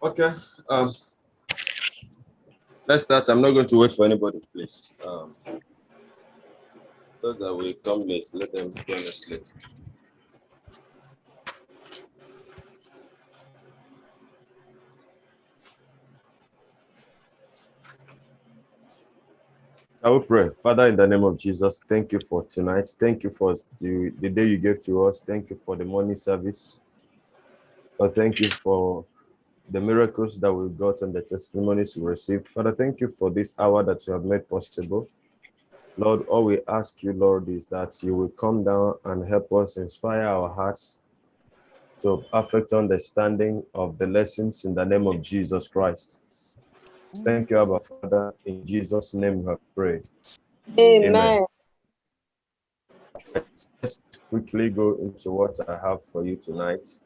Okay. Let's start. I'm not going to wait for anybody, please. Those that will come late, let them join us late. I will pray. Father, in the name of Jesus, thank you for tonight. Thank you for the day you gave to us. Thank you for the morning service. Thank you for the miracles that we got and the testimonies we received. Father, thank you for this hour that you have made possible. Lord, all we ask you, Lord, is that you will come down and help us inspire our hearts to perfect understanding of the lessons in the name of Jesus Christ. Thank you, Abba Father. In Jesus' name we have prayed. Amen. Let's quickly go into what I have for you tonight.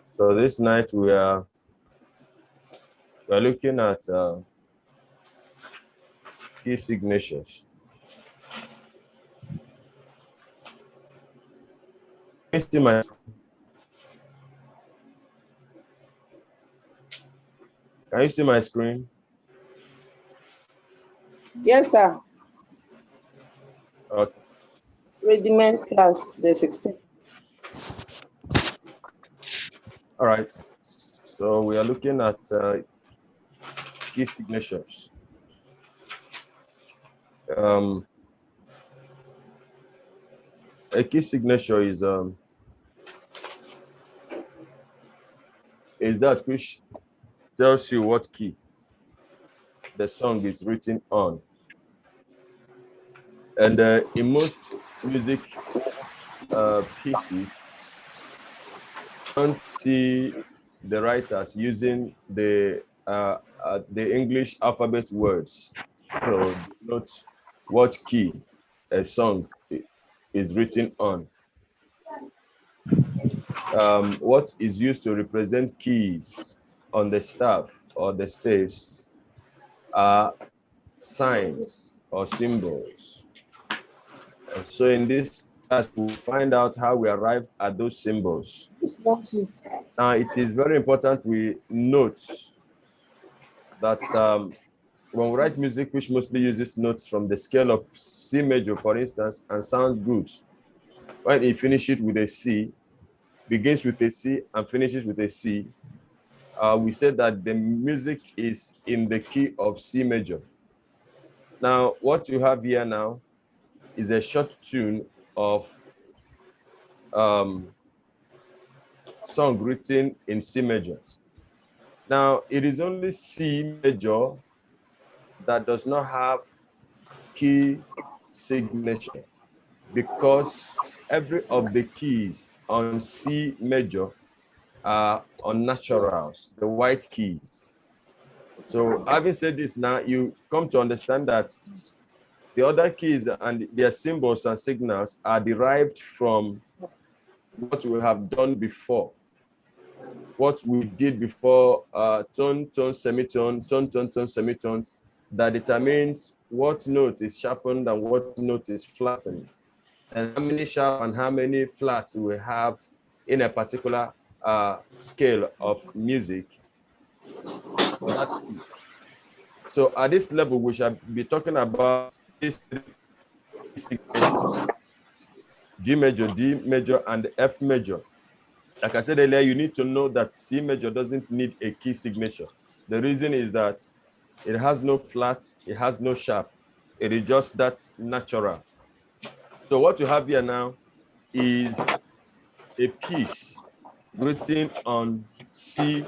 So this night we are looking at key signatures. Can you see my screen? Yes, sir. Okay. Rudiment class, the 16th. All right. So we are looking at key signatures. A key signature is that which tells you what key the song is written on. And in most music pieces, don't see the writers using the English alphabet words to note what key a song is written on. What is used to represent keys on the staff or the staves are signs or symbols. And so in this class, we'll find out how we arrive at those symbols. Now, it is very important we note that when we write music, which mostly uses notes from the scale of C major, for instance, and sounds good, when it finishes with a C, begins with a C and finishes with a C, we said that the music is in the key of C major. Now, what you have here now is a short tune of song written in C major. Now, it is only C major that does not have key signature, because every of the keys on C major are unnaturals, the white keys. So having said this, now you come to understand that the other keys and their symbols and signals are derived from what we have done before. What we did before, tone, tone, semitone, tone, tone, tone, semitones, that determines what note is sharpened and what note is flattened, and how many sharp and how many flats we have in a particular scale of music. So at this level, we shall be talking about these three signatures: G major, D major, and F major. Like I said earlier, you need to know that C major doesn't need a key signature. The reason is that it has no flat, it has no sharp. It is just that natural. So what you have here now is a piece written on C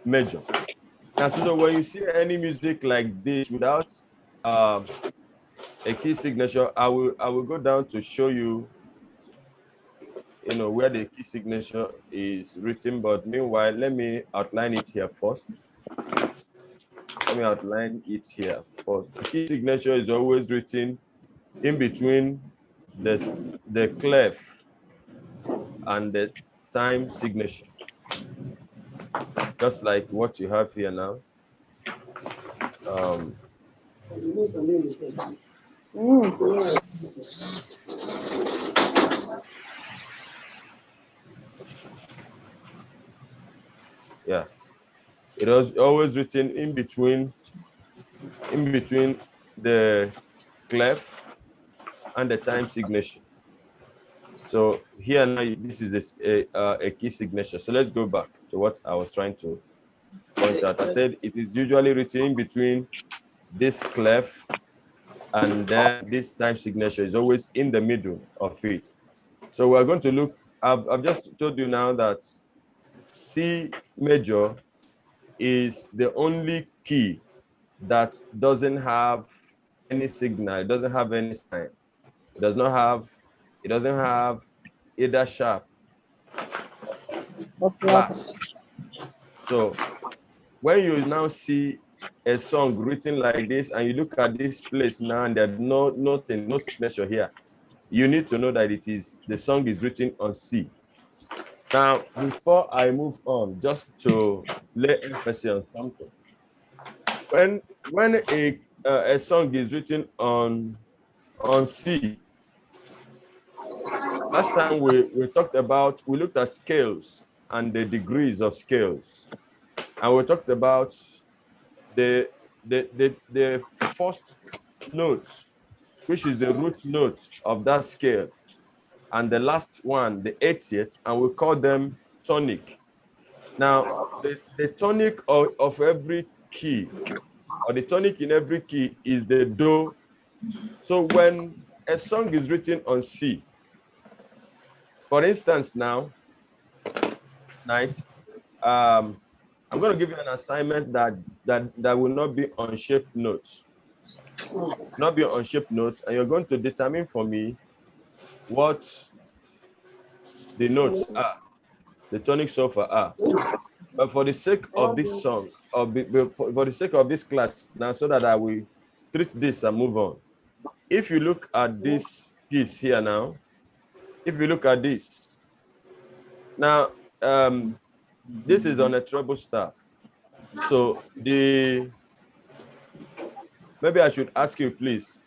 major. Now, so when you see any music like this without a key signature, I will go down to show you where the key signature is written, but meanwhile, let me outline it here first. Let me outline it here first. The key signature is always written in between the clef and the time signature, just like what you have here now. Yeah, it was always written in between the clef and the time signature. So here now, this is a key signature. So let's go back to what I was trying to point out. I said it is usually written in between this clef, and then this time signature is always in the middle of it. So we're going to look, I've just told you now that C major is the only key that doesn't have any signal, it doesn't have any sign. It doesn't have either sharp or flat. So when you now see a song written like this and you look at this place now and there's nothing, no signature here, you need to know that the song is written on C. Now, before I move on, just to lay emphasis on something, when a song is written on C, last time we looked at scales and the degrees of scales, and we talked about the first note, which is the root note of that scale, and the last one, the 80th, and we call them tonic. Now, the tonic of every key, or the tonic in every key, is the do. So when a song is written on C, for instance, now, I'm going to give you an assignment that will not be on shaped notes. Not be on shaped notes, and you're going to determine for me what the notes are, the tonic solfa are. But for the sake of this song, for the sake of this class now, so that I will treat this and move on. If you look at this piece here now, if you look at this, now, this is on a treble staff. So maybe I should ask you, please,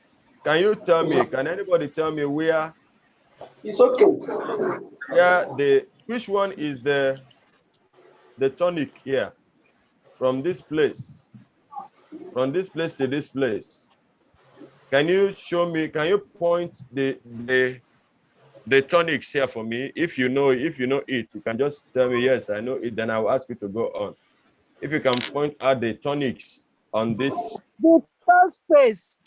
can anybody tell me where? It's okay. Yeah, which one is the tonic here? From this place to this place. Can you show me, can you point the tonics here for me? If you know it, you can just tell me, yes, I know it, then I'll ask you to go on. If you can point out the tonics on this. The third space.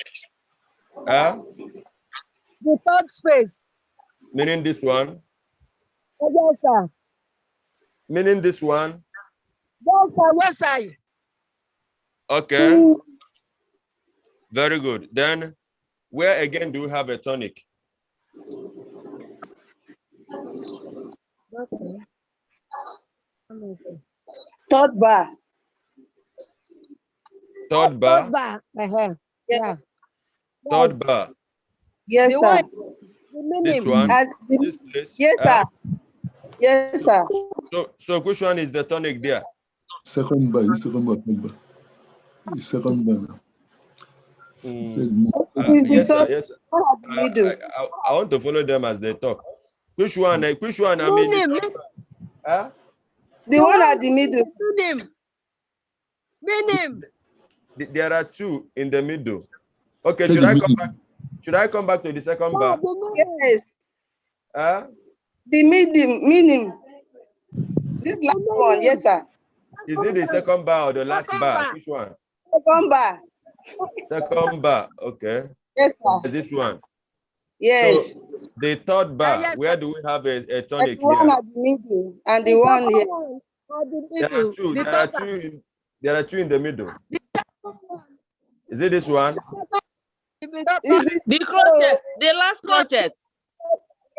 The third space. Meaning this one? Yes, sir. Meaning this one? Yes, sir. Yes, sir. Okay. Very good. Then, where again do we have a tonic? Okay. Third bar. Third bar? Third bar. Yeah. Third Yes. bar. Yes, The sir. This one? This place? Yes, sir. Yes, sir. So which one is the tonic there? Second bar, third bar. Second bar. Yes, sir. Yes, sir. I want to follow them as they talk. Which one? I mean, the one at the middle. Minim. There are two in the middle. Okay, should I come back to the second bar? Yes. The minim. This last one, yes, sir. Is it the second bar or the last bar? Which one? Second bar. Second bar, okay. Yes, sir. This one. Yes. So the third bar, Yes, where do we have a tonic the one here? at the middle and the one here. There are two in the middle. Is it this one? The crochet, the last crochet.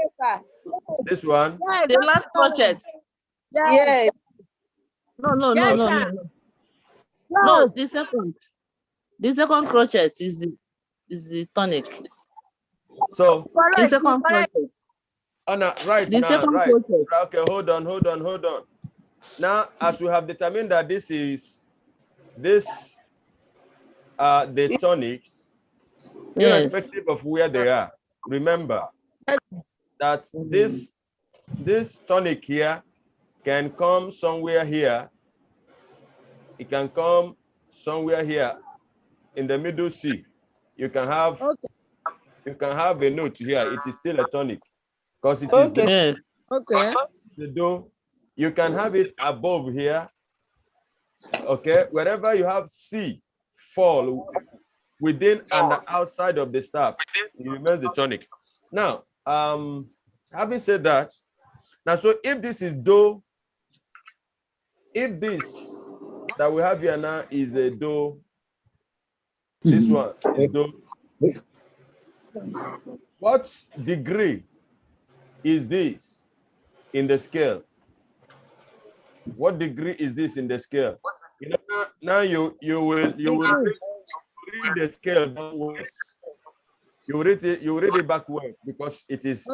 Yes, sir. This one? Yes, The last crochet. Yes. No. Yes, No. sir. No, Yes. the second crochet is the tonic. So, The Correct. second Correct. crochet. Anna, right The now, second right. crochet. Okay, hold on. Now, as we have determined that this the tonics, Yes. irrespective of where they are, remember that this tonic here can come somewhere here. It can come somewhere here in the middle C. You can have a note here. It is still a tonic because it is Okay. Yes. Okay. the do. You can have it above here. Okay, wherever you have C fall within and outside of the staff, it remains the tonic. Now, having said that, now so if this is do, if this that we have here now is a do, this one is do. What degree is this in the scale? What degree is this in the scale? You know, now you will read the scale backwards. You read it backwards because it is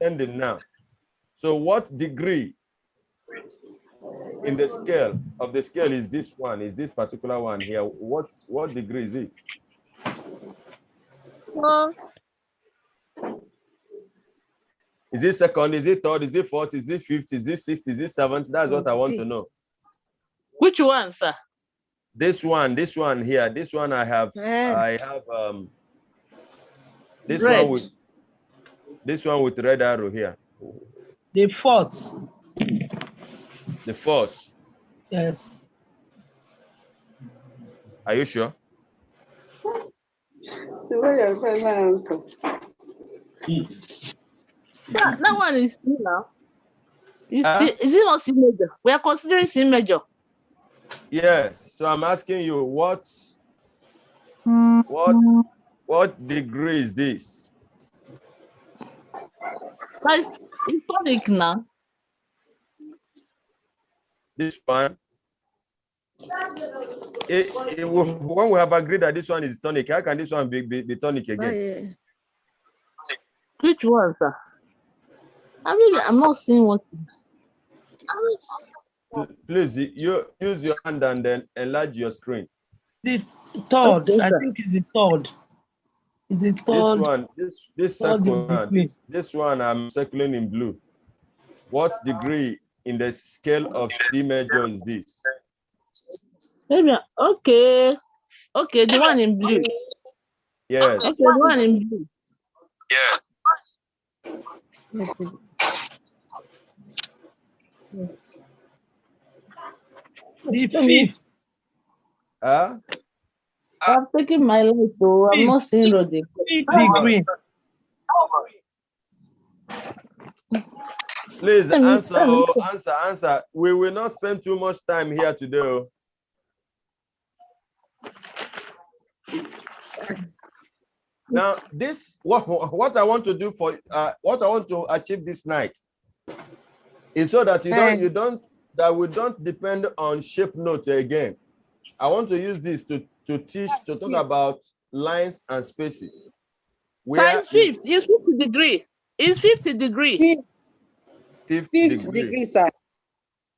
ending now. So what degree in the scale of the scale is this one? Is this particular one here? What degree is it? So, Is it second? Is it third? Is it fourth? Is it fifth? Is it sixth? Is it seventh? That's what I want to know. Which one, sir? This one here. This one I have this Red. one with red arrow here. The fourth. The fourth. Yes. Are you sure? That one is C now. Is it not C major? We are considering C major. Yes. So I'm asking you, what degree is this? It's tonic now. This one. When we have agreed that this one is tonic, how can this one be tonic again? Which one, sir? I'm not seeing what. Please, you use your hand and then enlarge your screen. The third. Okay, I sir. think it's the third. It's the This third. one, this third circle, degree. this one I'm circling in blue. What degree in the scale of C major is this? Maybe okay. Okay, the one in blue. Yes. Okay, the one in blue. The fifth. Huh? I'm taking my light, so I'm not seeing Roddy. Fifth degree. Please answer. We will not spend too much time here today. Oh. Now, this what I want to do for what I want to achieve this night is so that we don't depend on shape note again. I want to use this to talk about lines and spaces. Where it's 50. It's 50 degree. It's 50 degree. Fifth degree, sir.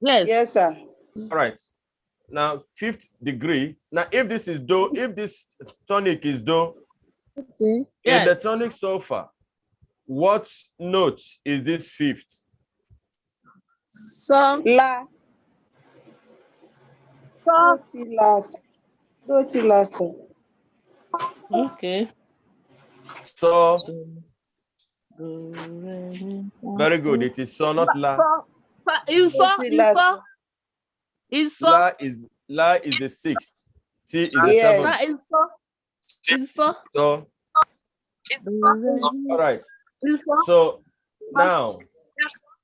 Yes. Yes, sir. All right. Now, fifth degree. Now, if this is do, if this tonic is do, in the tonic solfa, what note is this fifth? So, La. so, Do ti la, sir. Okay. So, very good. It is so, not la. La is the sixth. C is the seventh. So, all right. So now,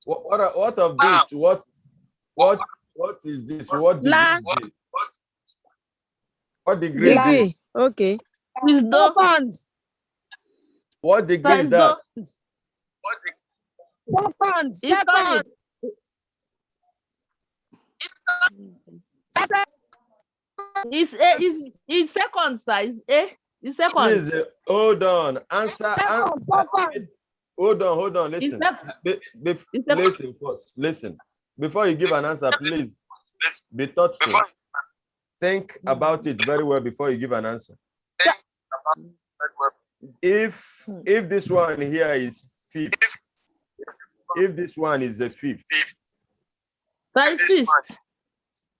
what of this? What is this? What degree is this? What degree is this? Okay. Second. What degree is that? Second. It's Second. tonic. Second. It's second, sir. It's A. It's second. Please hold on. Answer. Second. Hold on. It's Listen. second. Listen first. Listen. Before you give an answer, please be thoughtful. Think about it very well before you give an answer. If this one here is fifth, if this one is a fifth, Sir, it's fifth.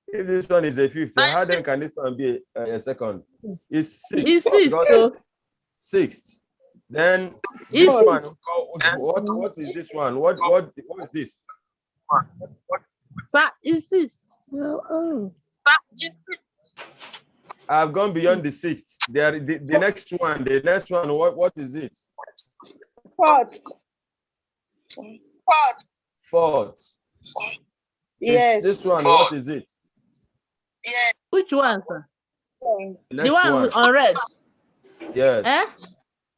if this one is a fifth, so how then can this one be a second? It's sixth. It's sixth. Because So sixth. Then this it's one, what is this one? What is this? sir, it's sixth. I've gone beyond the sixth. The next one, what is it? Fourth. Fourth. Yes. This one, what is it? Which one, sir? The The next one one. on red. Yes. Eh?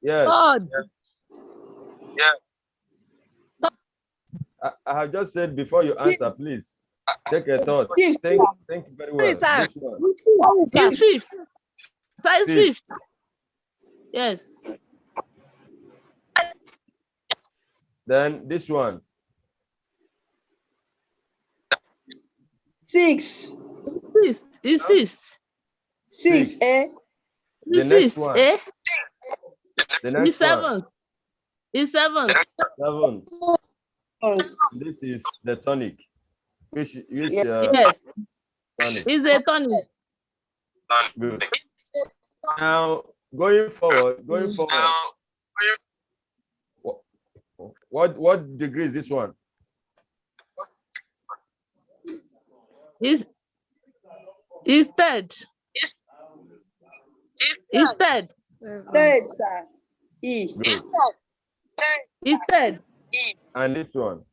Yes. Third. I have just said before you answer, please take a thought. Fifth. Think very well. Sir. This one. It's fifth. Sir, it's Fifth. fifth. Yes. Then this one. Six. Sixth. It's sixth. Six. Eh? The It's next sixth. one. Eh? The It's next one. seventh. It's seventh. Seventh. Fourth. This is the tonic. Which Yes. Yes. tonic. It's a tonic. Good. Now going forward. What degree is this one? It's third. It's third. Third, sir. E. Good. It's third. And this one.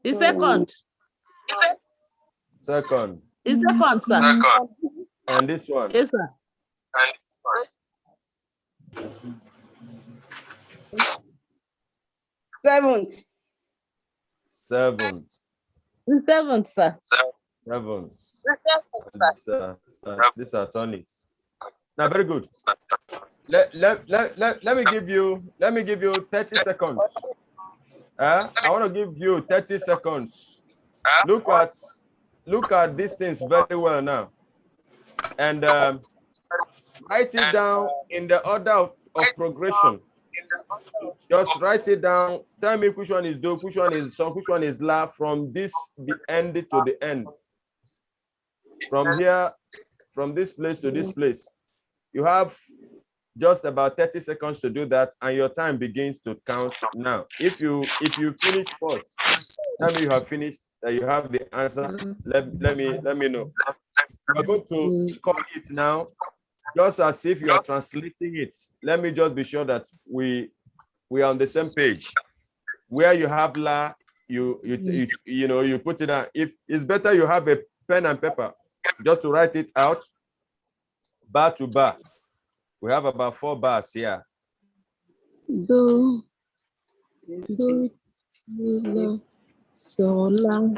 It's second. Second. It's second, sir. And this one. Yes, sir. Seventh. Seventh. It's seventh, sir. Seventh. These are tonics. Now, very good. Let me give you 30 seconds. I want to give you 30 seconds. Look at these things very well now, and write it down in the order of progression. Just write it down. Tell me which one is do, which one is so, which one is la, from the end to the end. From here, from this place to this place. You have just about 30 seconds to do that, and your time begins to count now. If you finish first, tell me you have finished, that you have the answer. Let me know. We're going to score it now, just as if you are translating it. Let me just be sure that we are on the same page. Where you have la, you put it down. If it's better, you have a pen and paper just to write it out bar to bar. We have about 4 bars here. Do, la, so, la.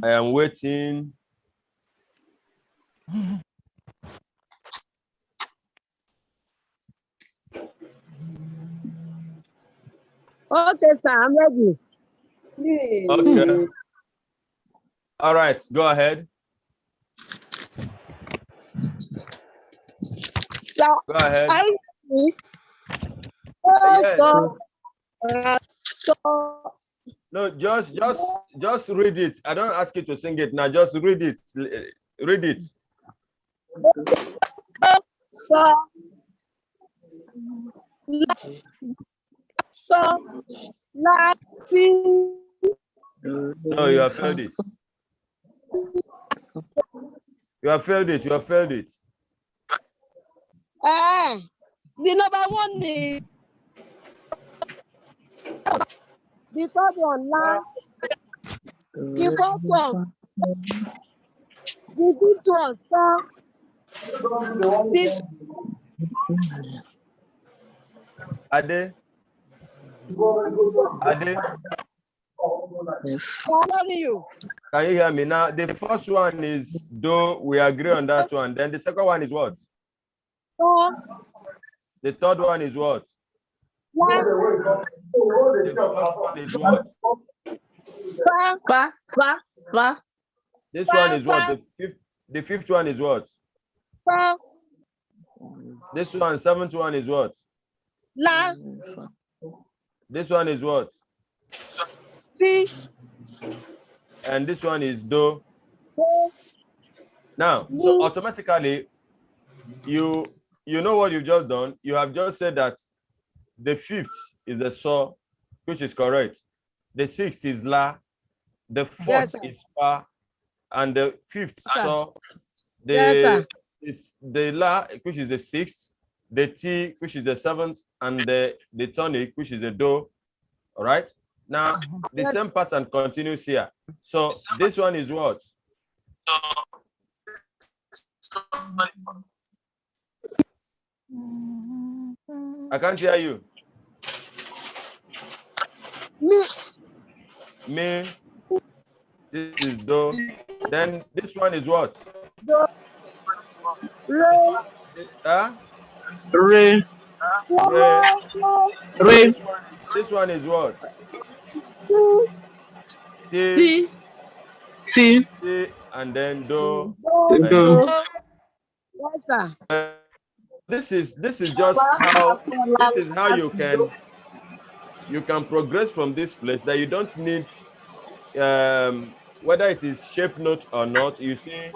I am waiting. Okay, sir, I'm ready. Okay. All right, go ahead. Sir, Go ahead. I Yes. No, just read it. I don't ask you to sing it now. Just read it. Read it. No, you have heard it. You have failed it. You have failed it. The number one is the third one, la. The fourth one, the fifth one, sir. This Ade, Ade, following you. can you hear me now? The first one is do. We agree on that one. Then the second one is what? So, The third one is what? la, The fourth one is what? fa, Fa, fa, fa. This one is what? The fifth one is what? fa, This one, seventh one is what? la, This one is what? fi, And this one is do. do, Now, so mi. automatically, you know what you've just done. You have just said that the fifth is the so, which is correct. The sixth is la. The fourth Yes, sir. is fa, and the fifth Sir. so. Yes, sir. Is the la, which is the sixth. The t, which is the seventh, and the tonic, which is the do. All right. Now the Yes. same pattern continues here. So this one is what? I can't hear you. Mi, Me. This is do. Then this one is what? do, re, Huh? Re, Re. re, This one is what? ti, T, ti, ti. T, and then do. do, And Do. yes, sir. This is just how you can progress from this place, that you don't need whether it is shape note or not. You see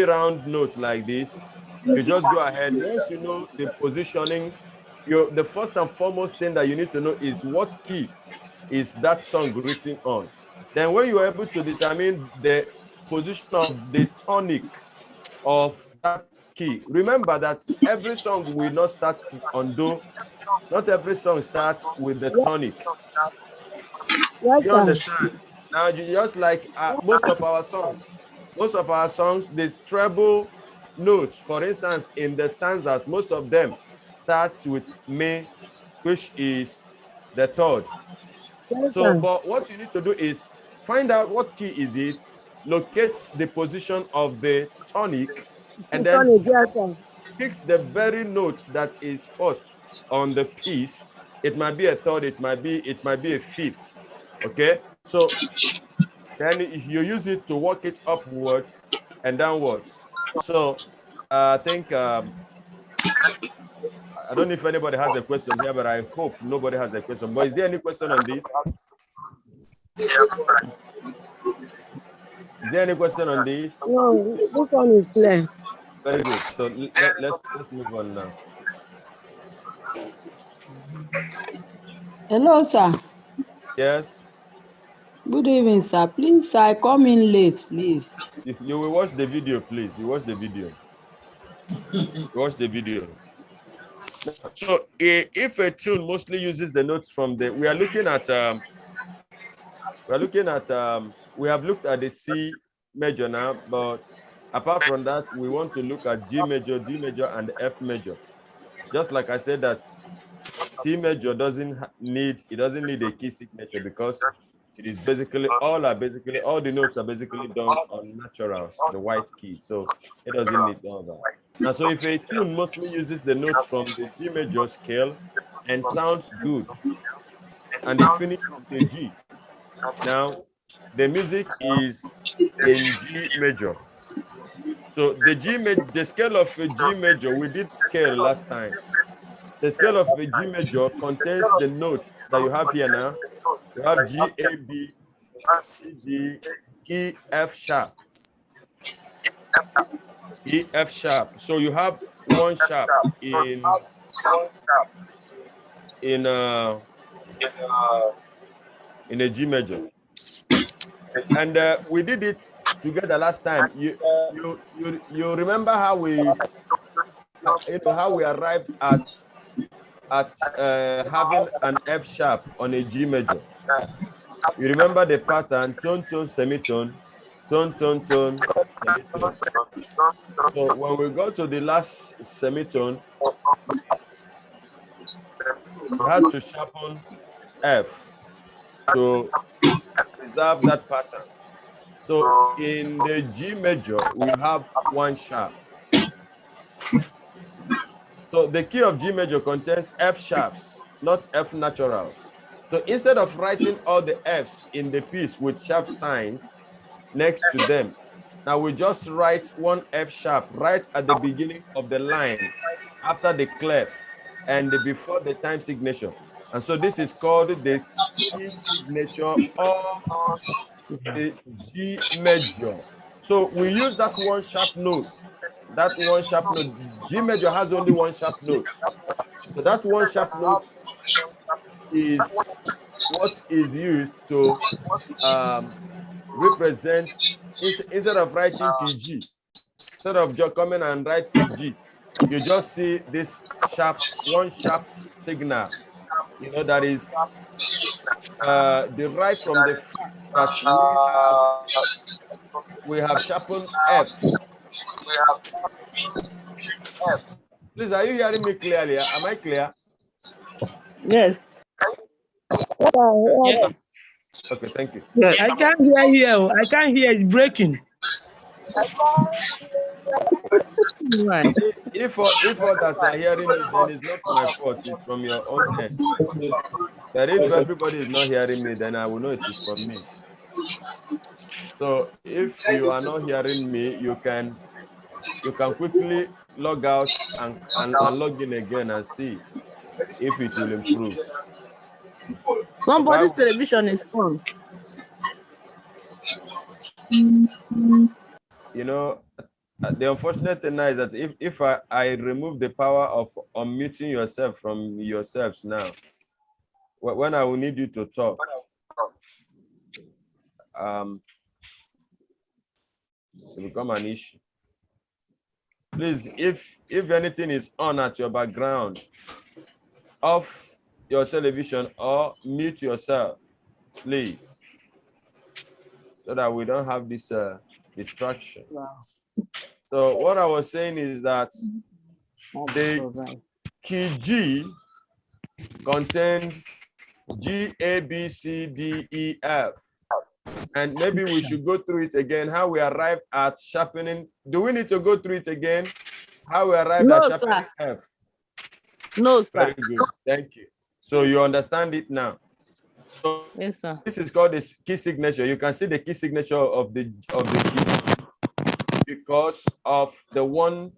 round notes like this, you just go ahead. Once you know the positioning, the first and foremost thing that you need to know is what key is that song written on. Then when you are able to determine the position of the tonic of that key, remember that every song will not start on do. Not every song starts with the tonic. Yes, You sir. understand? Now, just like most of our songs, the treble notes, for instance, in the stanzas, most of them starts with me, which is the third. Yes, So, sir. but what you need to do is find out what key is it, locate the position of the tonic, and then Tonic, yes, sir. pick the very note that is first on the piece. It might be a third, it might be a fifth. Okay, so then you use it to work it upwards and downwards. So I think I don't know if anybody has a question here, but I hope nobody has a question. But is there any question on this? Is there any question on this? No, this one is clear. Very good. So let's move on now. Hello, sir. Yes. Good evening, sir. Please, I come in late, please. You will watch the video, please. You watch the video. Watch the video. So if a tune mostly uses the notes from the, we have looked at the C major now, but apart from that, we want to look at G major, D major, and F major. Just like I said, that C major doesn't need a key signature, because it is basically all the notes are basically done on naturals, the white key. So it doesn't need all that. Now, so if a tune mostly uses the notes from the G major scale and sounds good, and they finish with the G, now the music is in G major. So the scale of a G major, we did scale last time. The scale of a G major contains the notes that you have here now. You have G, A, B, C, D, E, F sharp. E, F sharp. So you have one sharp in a G major. And we did it together last time. You remember how we how we arrived at having an F sharp on a G major. You remember the pattern: tone, tone, semitone, tone, tone, tone, semitone. So when we got to the last semitone, we had to sharpen F to preserve that pattern. So in the G major, we have one sharp. So the key of G major contains F sharps, not F naturals. So instead of writing all the Fs in the piece with sharp signs next to them, now we just write one F sharp right at the beginning of the line, after the clef, and before the time signature. And so this is called the key signature of the G major. So we use that one sharp note. That one sharp note. G major has only one sharp note. So that one sharp note is what is used to represent, instead of writing PG, instead of just coming and write PG, you just see this sharp, one sharp signal, that is derived from the fact that we have sharpened F. Please, are you hearing me clearly? Am I clear? Yes. Yes. Okay, thank you. I can't hear you. I can't hear it breaking. Right. If others are hearing me, then it's not my fault. It's from your own end. But if everybody is not hearing me, then I will know it is from me. So if you are not hearing me, you can quickly log out and log in again and see if it will improve. Somebody's television is on. The unfortunate thing now is that if I remove the power of unmuting yourself from yourselves now, when I will need you to talk, it will become an issue. Please, if anything is on at your background, off your television or mute yourself, please, so that we don't have this distraction. Wow. So what I was saying is that the key G contained G, A, B, C, D, E, F. And maybe we should go through it again, how we arrived at sharpening. Do we need to go through it again? How we arrived at sharpening F? No, sir. Very good. Thank you. So you understand it now. So yes, sir. This is called the key signature. You can see the key signature of the key because of the one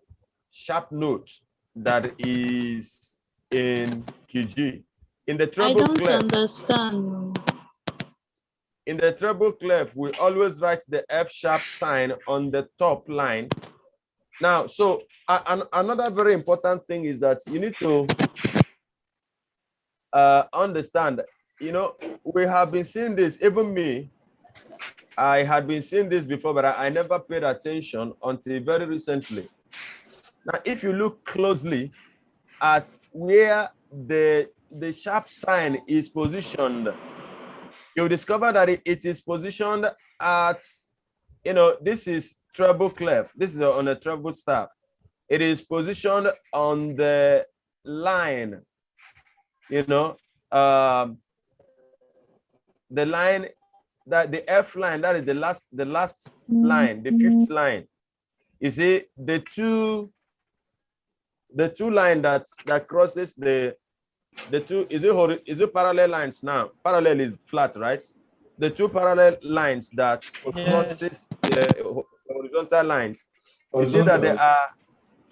sharp note that is in key G. In the treble clef, understand. In the treble clef, we always write the F sharp sign on the top line. Now, so another very important thing is that you need to understand, we have been seeing this, even me, I had been seeing this before, but I never paid attention until very recently. Now, if you look closely at where the sharp sign is positioned, you'll discover that it is positioned at, this is treble clef. This is on a treble staff. It is positioned on the line, the line, that the F line, that is the last line, the fifth line. You see the two line that crosses the two, is it parallel lines now? Parallel is flat, right? The two parallel lines that crosses the horizontal lines. You see that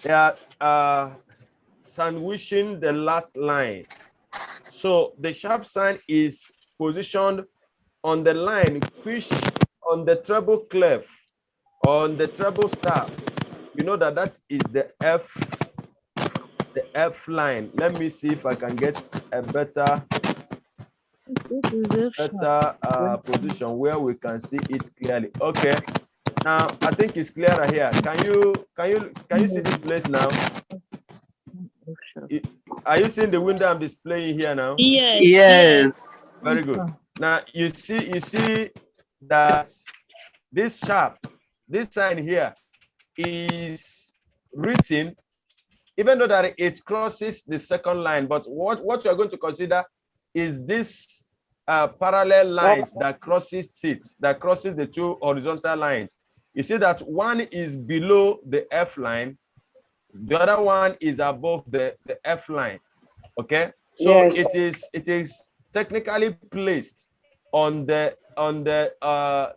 they are sandwiching the last line. So the sharp sign is positioned on the line which on the treble clef, on the treble staff. You know that is the F line. Let me see if I can get a better This is F sharp. better position where we can see it clearly. Okay. Now I think it's clearer here. Can you see this place now? F sharp. Are you seeing the window I'm displaying here now? Yes. Yes. Very good. Now you see that this sharp, this sign here is written, even though that it crosses the second line, but what you are going to consider is this parallel lines that crosses the two horizontal lines. You see that one is below the F line, the other one is above the F line. Okay, so Yes. it is technically placed on the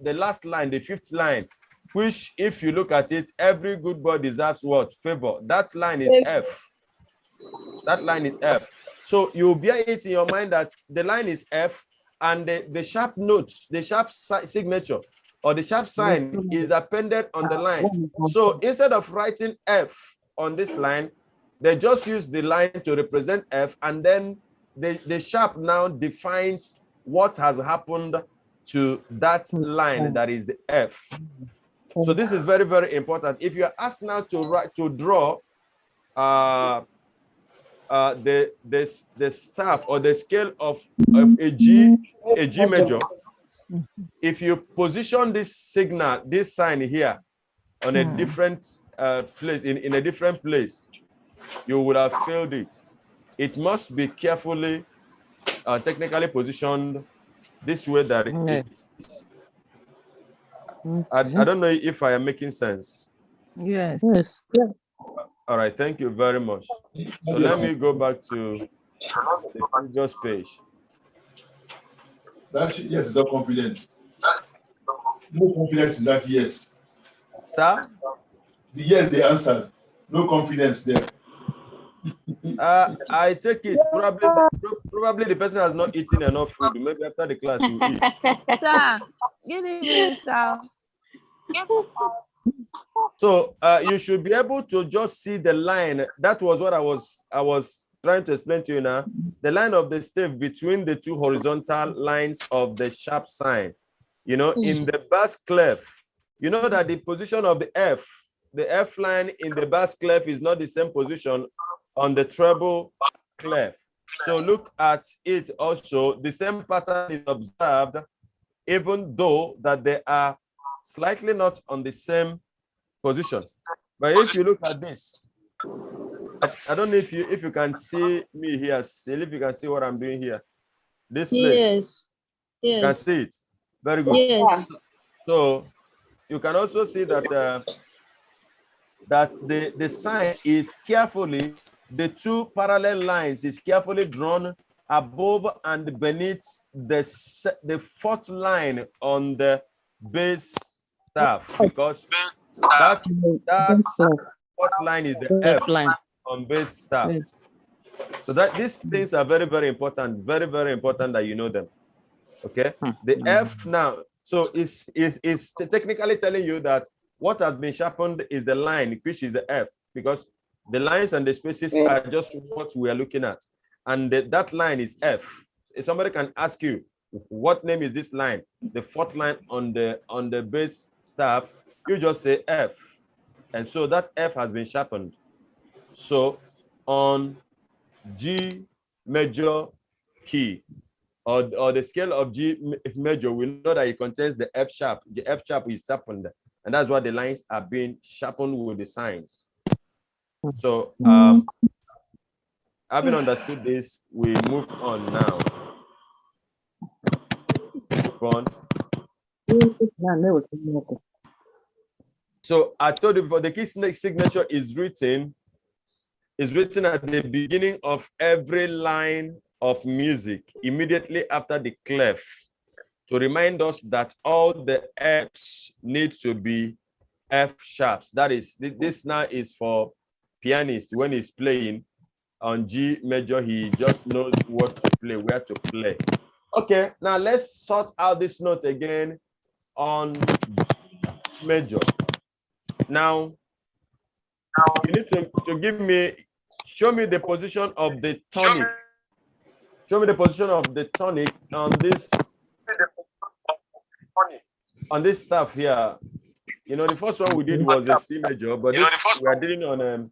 last line, the fifth line, which, if you look at it, every good boy deserves what? Favor. That line is F. That line is F. So you bear it in your mind that the line is F, and the sharp note, the sharp signature, or the sharp sign is appended on the line. So instead of writing F on this line, they just use the line to represent F, and then the sharp now defines what has happened to that line, that is the F. So this is very, very important. If you are asked now to draw the staff or the scale of a G major, if you position this signal, this sign here on a different place, in a different place, you would have failed it. It must be carefully technically positioned this way that it is. I don't know if I am making sense. Yes. Yes. All right, thank you very much. So let me go back to the previous page. That yes is not confident. No confidence in that yes. Sir? The yes they answered. No confidence there. I take it probably the person has not eaten enough food. Maybe after the class you eat. Sir, good evening, sir. So you should be able to just see the line. That was what I was trying to explain to you now. The line of the stave between the two horizontal lines of the sharp sign. You know, in the bass clef, you know that the position of the F line in the bass clef is not the same position on the treble clef. So look at it also. The same pattern is observed, even though that they are slightly not on the same position. But if you look at this, I don't know if you can see me here, still, if you can see what I'm doing here. This place. Yes. You can Yes. see it. Very good. Yes. So you can also see that that the sign is carefully, the two parallel lines is carefully drawn above and beneath the fourth line on the base staff, because that fourth line is the F line on base staff. Yes. So that these things are very, very important, very, very important that you know them. Okay, the F now, so it's technically telling you that what has been sharpened is the line, which is the F, because the lines and the spaces are just what we are looking at, and that line is F. If somebody can ask you, what name is this line? The fourth line on the base staff, you just say F, and so that F has been sharpened. So on G major key, or the scale of G major, we know that it contains the F sharp. The F sharp is sharpened, and that's why the lines are being sharpened with the signs. So having understood this, we move on now. Move on. So I told you before, the key signature is written at the beginning of every line of music, immediately after the clef, to remind us that all the Fs need to be F sharps. That is, this now is for pianist. When he's playing on G major, he just knows what to play, where to play. Okay, now let's sort out this note again on G major. Now, you need to show me the position of the tonic. Show me the position of the tonic on this stuff here. You know, the first one we did was a C major, but this we are dealing on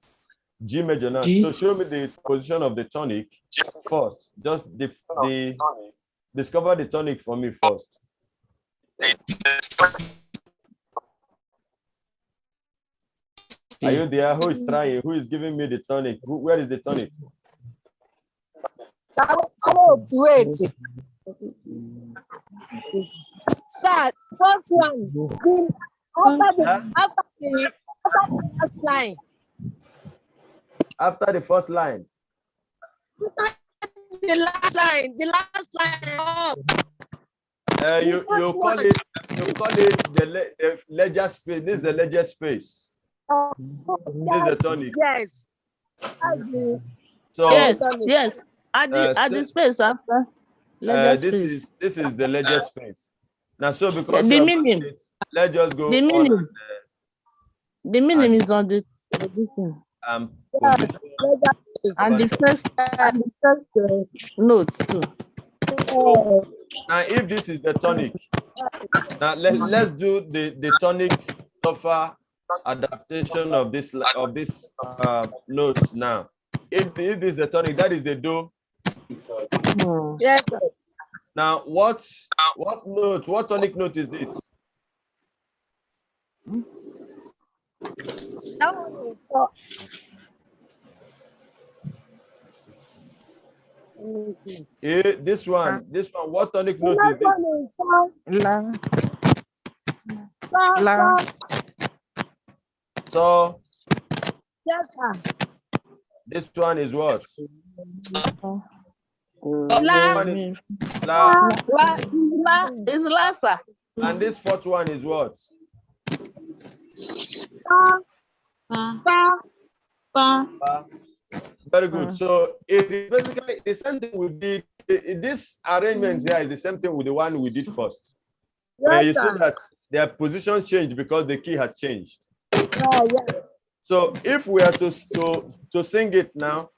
G major now. G. So show me the position of the tonic first. Just discover the tonic for me first. Are you there? Who is trying? Who is giving me the tonic? Where is the tonic? Wait. Sir, first one. After the first line. After the first line. The last line. You call it the ledger space. This is the ledger space. This is the tonic. Yes. So Yes. At the space after. this is the ledger space. Now, so because The meaning. let's just go The on. meaning. The meaning is on the position. Position. And the first notes too. Now, if this is the tonic, now let's do the tonic suffer adaptation of this notes now. If this is the tonic, that is the do. Yes. Now, what tonic note is this? This one, what tonic note is this? La. So Yes, sir. this one is what? La. Is Lassa. And this fourth one is what? Very good. So it is basically the same thing we did. This arrangement here is the same thing with the one we did first. Where you see that their position changed because the key has changed. So if we are to sing it now,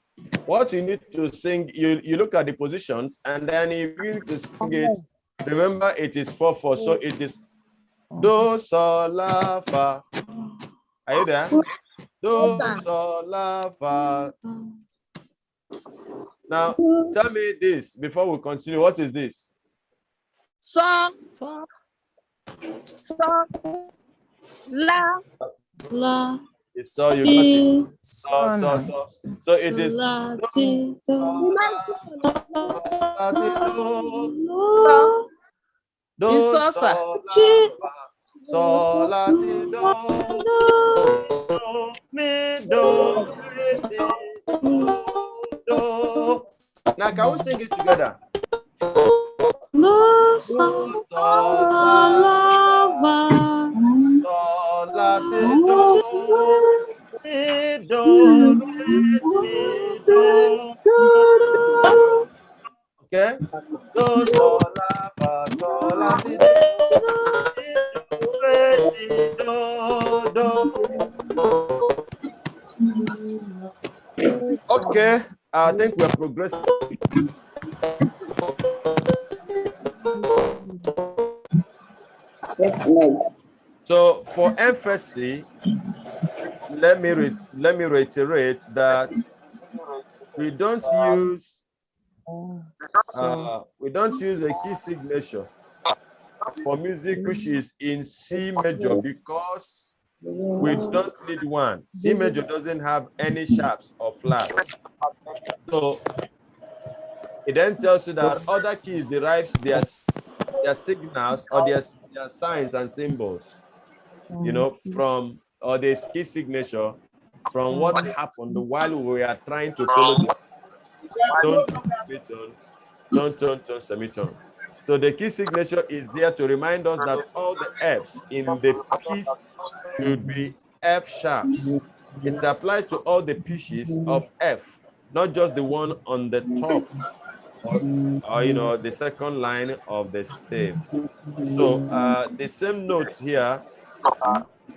what you need to sing, you look at the positions, and then if you need to sing it, remember it is 4/4. So it is do, sol, la, fa. Are you there? Do, sol, la, fa. Now tell me this before we continue. What is this? So, la. So you got it. So it is. Do, sol, la, ti, do, mi, do, re, ti, do. Now can we sing it together? Do, sol, la, ti, do, mi, do, re, ti, do. Okay? Do, sol, la, fa, sol, la, ti, do, re, ti, do, do. Okay, I think we're progressing. So for emphasis, let me reiterate that we don't use a key signature for music which is in C major because we don't need one. C major doesn't have any sharps or flats. So it then tells you that other keys derives their signals or their signs and symbols, you know, from or the key signature from what happened while we are trying to follow the tone, semitone. So the key signature is there to remind us that all the Fs in the piece should be F sharps. It applies to all the pitches of F, not just the one on the top or you know, the second line of the stem. So the same notes here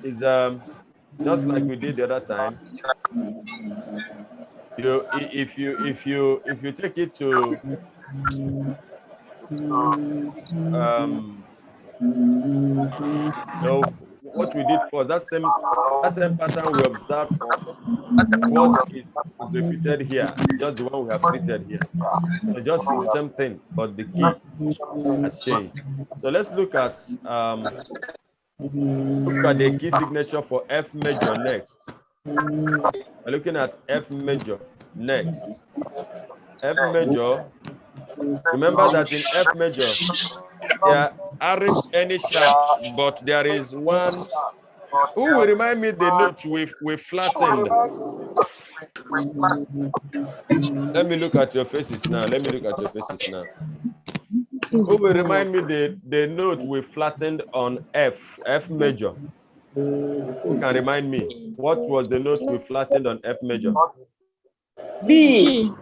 is just like we did the other time. If you take it to No, what we did first, that same pattern we observed first, what is repeated here, just the one we have treated here. So just the same thing, but the key has changed. So let's look at the key signature for F major next. We're looking at F major next. F major. Remember that in F major, there aren't any sharps, but there is one. Who will remind me the note we flattened? Let me look at your faces now. Who will remind me the note we flattened on F major? Who can remind me? What was the note we flattened on F major? B.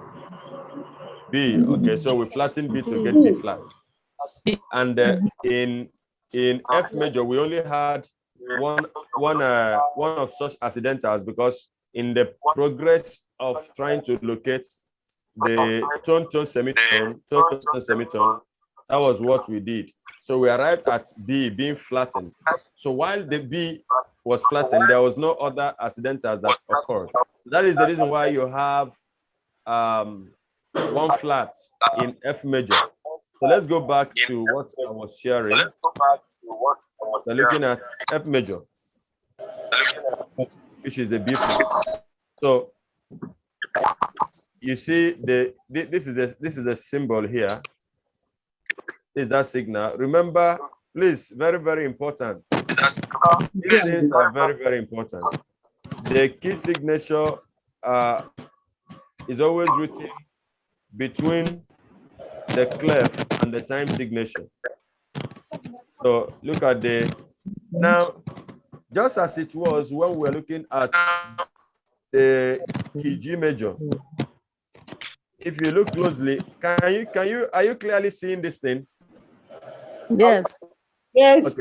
B. Okay, so we flattened B to get B flat. And in F major, we only had one of such accidentals, because in the progress of trying to locate the tone semitone, that was what we did. So we arrived at B being flattened. So while the B was flattened, there was no other accidentals that occurred. So that is the reason why you have one flat in F major. So let's go back to what I was sharing. We're looking at F major, which is the B flat. So you see this is the symbol here. This is that signal. Remember, please, very, very important. These things are very, very important. The key signature is always written between the clef and the time signature. So look at now, just as it was when we were looking at the key G major. If you look closely, are you clearly seeing this thing? Yes. Yes.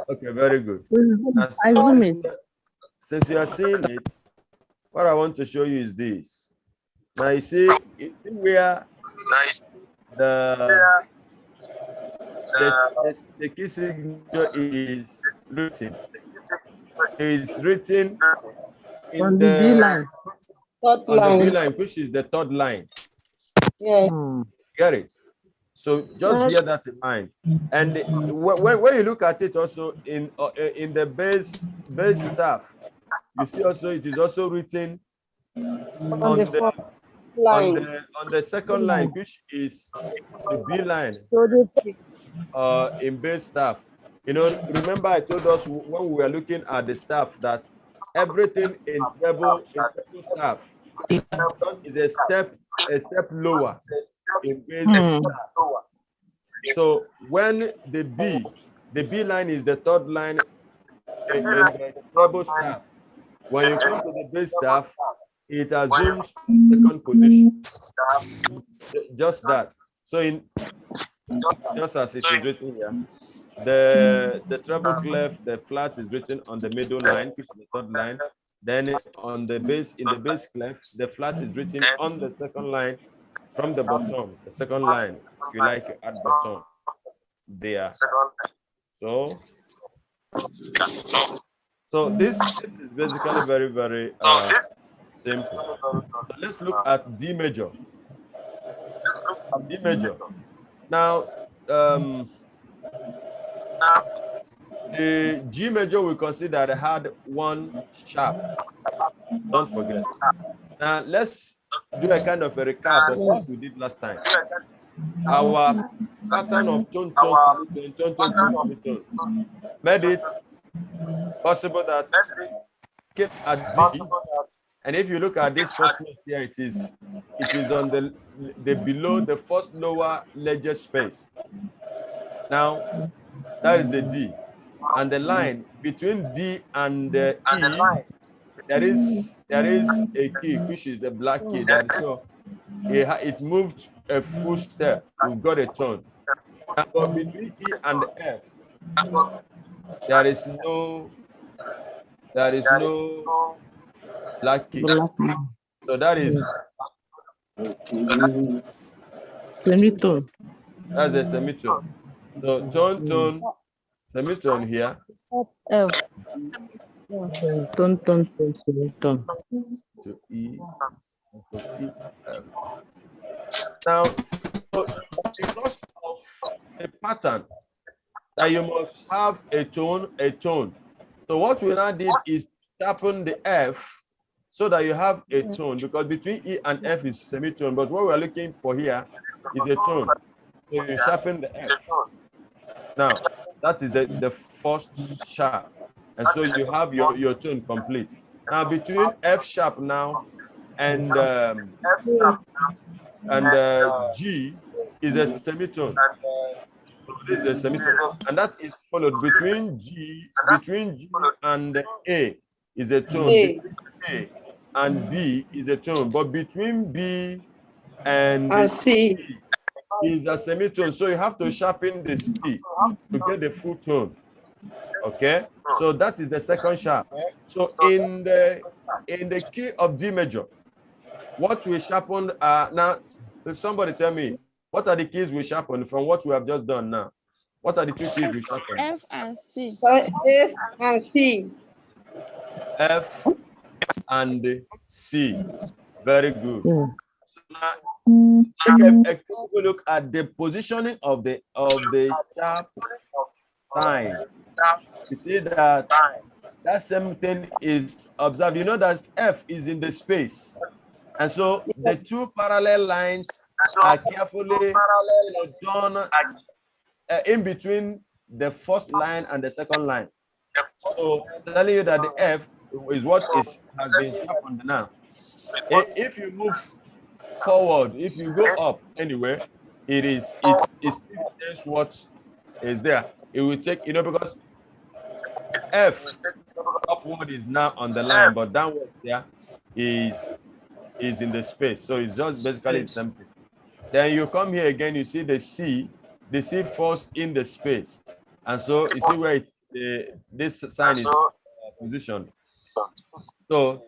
Okay, very good. I zoom it. Since you are seeing it, what I want to show you is this. Now you see where the key signature is written. It's written in On the B line. Third on the line. B line, which is the third line. Yes. Get it? So just bear that in mind. And when you look at it also in the base staff, you see also it is also written on the second line, which is the B line in base staff. You know, remember I told us when we were looking at the staff that everything in treble staff is a step lower in base staff. So when the B line is the third line in the treble staff, when you come to the base staff, it assumes second position. Just that. So just as it is written here, the treble clef, the flat is written on the middle line, which is the third line. Then on the base, in the bass clef, the flat is written on the second line from the bottom, the second line, if you like, you add bottom there. So this is basically very, very simple. So let's look at D major. D major. Now, the G major we consider had one sharp. Don't forget. Now let's do a kind of a recap of what we did last time. Our pattern of tone made it possible that at D, and if you look at this first note here, it is on the below the first lower ledger space. Now that is the D, and the line between D and the E, there is a key, which is the black key. So it moved a full step. We've got a tone. But between E and F, there is no black key. So that is Semitone. That's a semitone. So tone, tone, semitone here. F. Tone, semitone. To E, to E, F. Now, because of a pattern that you must have a tone. So what we now did is sharpen the F so that you have a tone, because between E and F is semitone, but what we're looking for here is a tone. So you sharpen the F. Now, that is the first sharp. And so you have your tone complete. Now, between F sharp now and G is a semitone. This is a semitone, and that is followed between G and A is a tone. A. Between A and B is a tone, but between B and And C. is a semitone. So you have to sharpen the C to get the full tone. Okay, so that is the second sharp. So in the key of D major, what we sharpened now, somebody tell me, what are the keys we sharpened from what we have just done now? What are the two keys we sharpened? F and C. F and C. F and C. Very good. So now take a look at the positioning of the sharp signs. You see that same thing is observed. You know that F is in the space. And so the two parallel lines are carefully done in between the first line and the second line. So telling you that the F is what has been sharpened now. If you move forward, if you go up anyway, it still retains what is there. It will take, because F upward is now on the line, but downwards is in the space. So it's just basically the same thing. Then you come here again, you see the C falls in the space. And so you see where this sign is positioned. So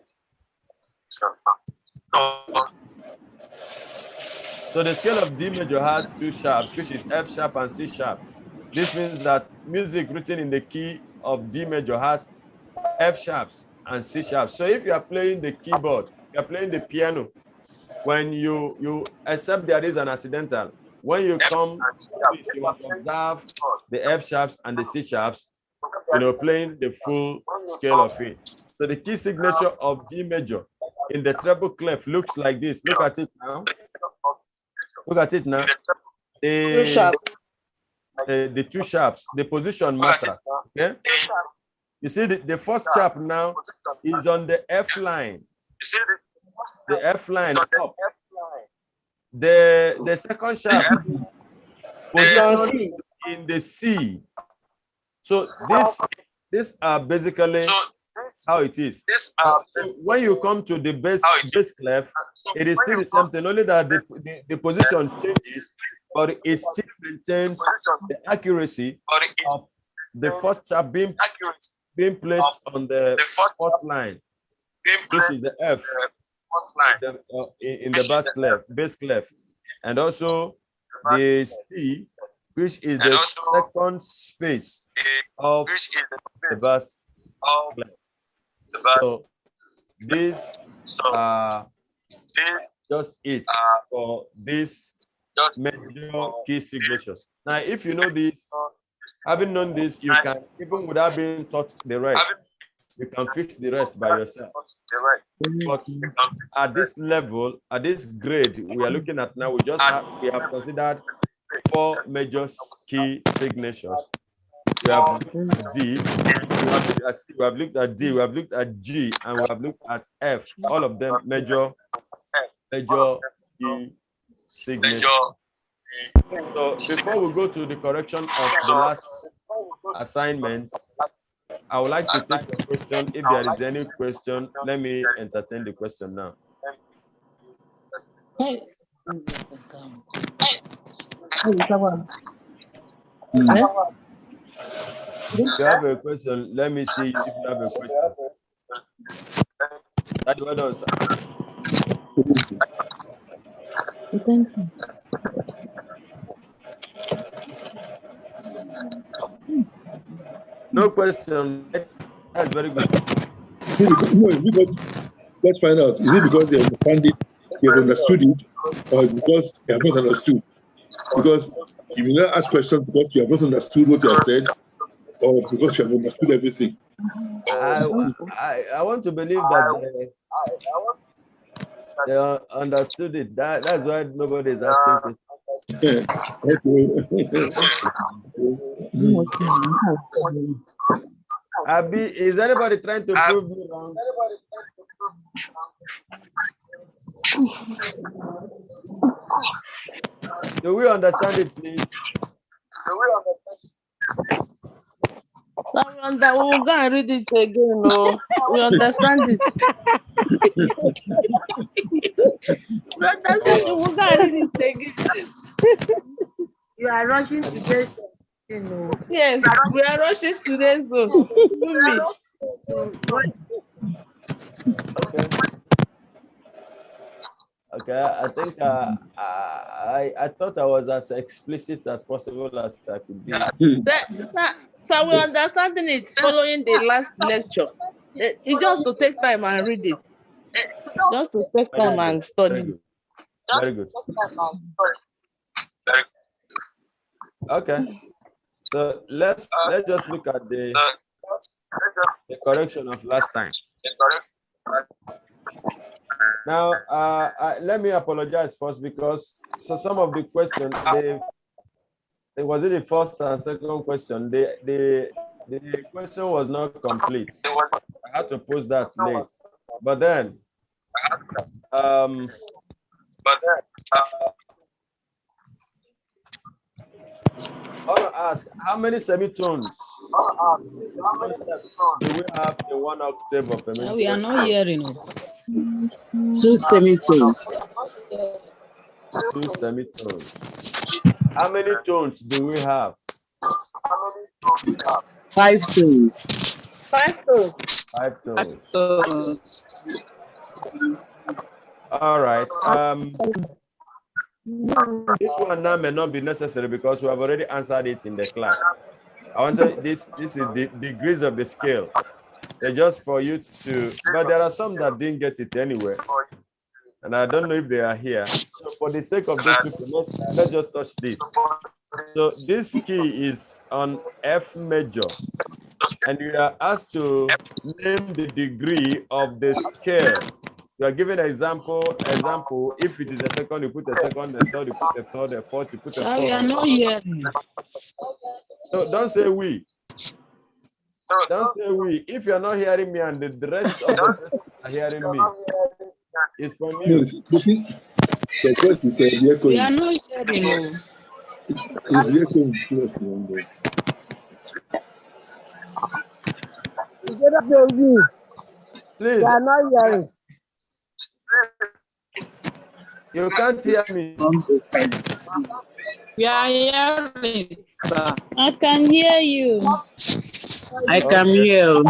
the scale of D major has two sharps, which is F sharp and C sharp. This means that music written in the key of D major has F sharps and C sharps. So if you are playing the keyboard, you are playing the piano, when you accept there is an accidental, when you come, you must observe the F sharps and the C sharps, playing the full scale of it. So the key signature of D major in the treble clef looks like this. Look at it now. Look at it now. The two sharps, the position matters. Okay. You see the first sharp now is on the F line. The F line up. The second sharp position in the C. So these are basically how it is. So when you come to the bass clef, it is still the same thing, only that the position changes, but it still maintains the accuracy of the first sharp being placed on the fourth line, which is the F in the bass clef, and also the C, which is the second space of the bass clef. So these are just it for these major key signatures. Now, if you know this, having known this, you can, even without being taught the rest, you can fix the rest by yourself. But at this level, at this grade we are looking at now, we have considered 4 major key signatures. We have D, we have looked at D, we have looked at G, and we have looked at F. All of them major key signatures. So before we go to the correction of the last assignment, I would like to take a question. If there is any question, let me entertain the question now. If you have a question, let me see if you have a question. That's well done, sir. Thank you. No question. That's very good. Let's find out. Is it because they understand it, they have understood it, or because they have not understood? Because you may not ask questions because you have not understood what you have said, or because you have understood everything. I want to believe that they understood it. That's why nobody is asking questions. Abi, is anybody trying to prove me wrong? Do we understand it, please? We will go and read it again. No, we understand it. We understand it. We'll go and read it again. You are rushing to this. You know. Yes, we are rushing today, so me. Okay. Okay. I think I thought I was as explicit as possible as I could be. So we're understanding it following the last lecture. It's just to take time and read it. Just to take time and study. Very good. Okay. So let's just look at the correction of last time. Now, let me apologize first because some of the questions, was it the first and second question? The question was not complete. I had to post that late. But then, I want to ask, how many semitones do we have in one octave of a minute? We are not hearing. 2 semitones. 2 semitones. How many tones do we have? 5 tones. 5 tones. 5 tones. All right. This one now may not be necessary because we have already answered it in the class. I want to, this is the degrees of the scale. They're just for you to, but there are some that didn't get it anyway. And I don't know if they are here. So for the sake of these people, let's just touch this. So this key is on F major. And you are asked to name the degree of the scale. You are given an example. If it is a second, you put a second, the third, you put a third, the fourth, you put a fourth. We are not hearing. No, don't say we. Don't say we. If you are not hearing me and the rest of the person are hearing me, it's from you. We are not hearing. Please. You are not hearing. You can't hear me. We are hearing, sir. I can hear you. I can hear.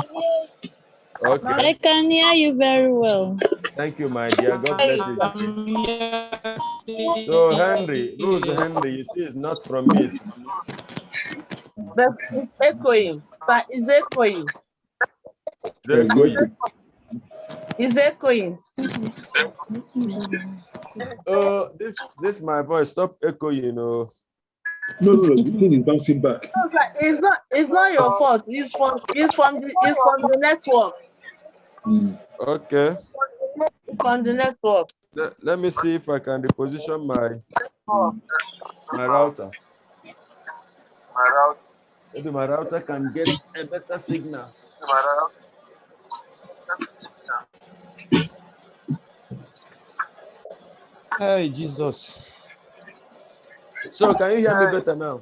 Okay. I can hear you very well. Thank you, my dear. God bless you. So Henry, who's Henry? You see, it's not from me. It's from you. But it's echoing. But it's echoing. It's echoing. This my voice. Stop echoing, you know. No, the thing is bouncing back. It's not your fault. It's from the network. Okay. From the network. Let me see if I can reposition my router. Maybe my router can get a better signal. Hey, Jesus. So, can you hear me better now?